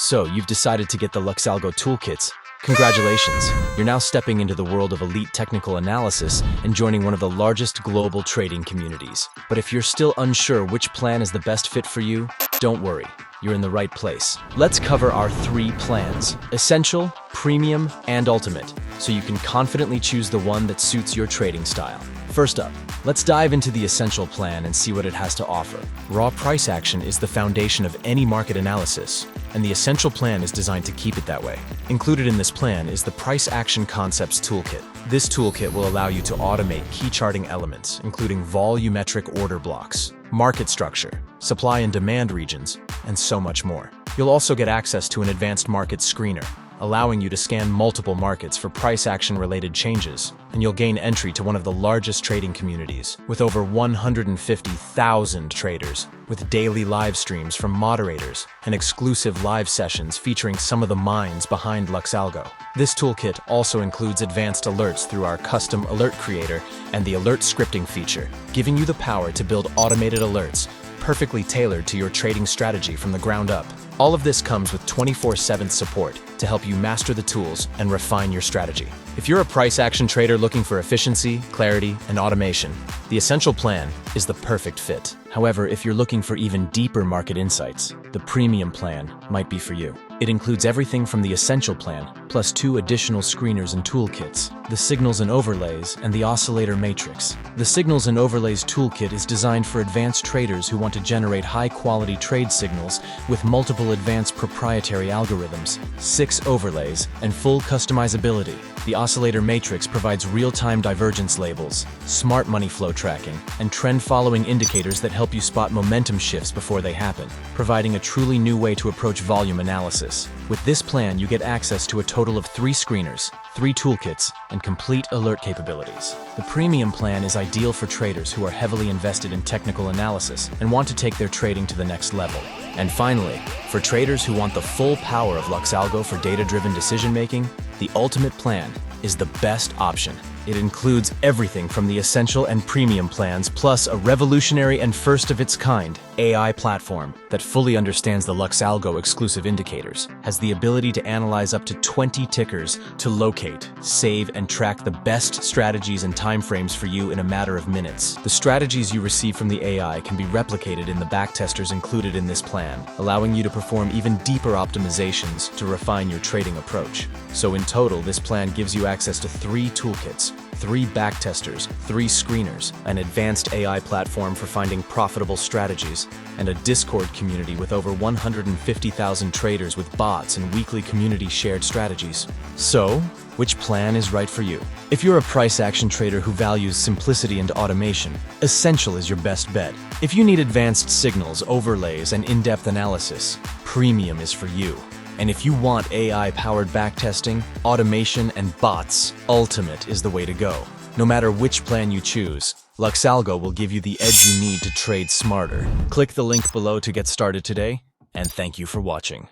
So, you've decided to get the LuxAlgo toolkits. Congratulations! You're now stepping into the world of elite technical analysis and joining one of the largest global trading communities. But if you're still unsure which plan is the best fit for you, don't worry. You're in the right place. Let's cover our 3 plans: Essential, Premium, and Ultimate, so you can confidently choose the one that suits your trading style. First up, let's dive into the Essential plan and see what it has to offer. Raw price action is the foundation of any market analysis, and the Essential plan is designed to keep it that way. Included in this plan is the Price Action Concepts Toolkit. This toolkit will allow you to automate key charting elements, including volumetric order blocks, market structure, supply and demand regions, and so much more. You'll also get access to an advanced market screener, allowing you to scan multiple markets for price action-related changes, and you'll gain entry to one of the largest trading communities, with over 150,000 traders, with daily live streams from moderators and exclusive live sessions featuring some of the minds behind LuxAlgo. This toolkit also includes advanced alerts through our custom alert creator and the alert scripting feature, giving you the power to build automated alerts perfectly tailored to your trading strategy from the ground up. All of this comes with 24/7 support to help you master the tools and refine your strategy. If you're a price action trader looking for efficiency, clarity, and automation, the Essential plan is the perfect fit. However, if you're looking for even deeper market insights, the Premium plan might be for you. It includes everything from the Essential plan, plus 2 additional screeners and toolkits: the Signals and Overlays and the Oscillator Matrix. The Signals and Overlays toolkit is designed for advanced traders who want to generate high-quality trade signals with multiple advanced proprietary algorithms, 6 overlays, and full customizability. The Oscillator Matrix provides real-time divergence labels, smart money flow tracking, and trend-following indicators that help you spot momentum shifts before they happen, providing a truly new way to approach volume analysis. With this plan, you get access to a total of 3 screeners, 3 toolkits, and complete alert capabilities. The Premium plan is ideal for traders who are heavily invested in technical analysis and want to take their trading to the next level. And finally, for traders who want the full power of LuxAlgo for data-driven decision-making, the Ultimate plan is the best option. It includes everything from the Essential and Premium plans, plus a revolutionary and first-of-its-kind AI platform that fully understands the LuxAlgo exclusive indicators, has the ability to analyze up to 20 tickers to locate, save, and track the best strategies and timeframes for you in a matter of minutes. The strategies you receive from the AI can be replicated in the backtesters included in this plan, allowing you to perform even deeper optimizations to refine your trading approach. So in total, this plan gives you access to 3 toolkits, 3 backtesters, 3 screeners, an advanced AI platform for finding profitable strategies, and a Discord community with over 150,000 traders with bots and weekly community shared strategies. So, which plan is right for you? If you're a price action trader who values simplicity and automation, Essential is your best bet. If you need advanced signals, overlays, and in-depth analysis, Premium is for you. And if you want AI-powered backtesting, automation, and bots, Ultimate is the way to go. No matter which plan you choose, LuxAlgo will give you the edge you need to trade smarter. Click the link below to get started today, and thank you for watching.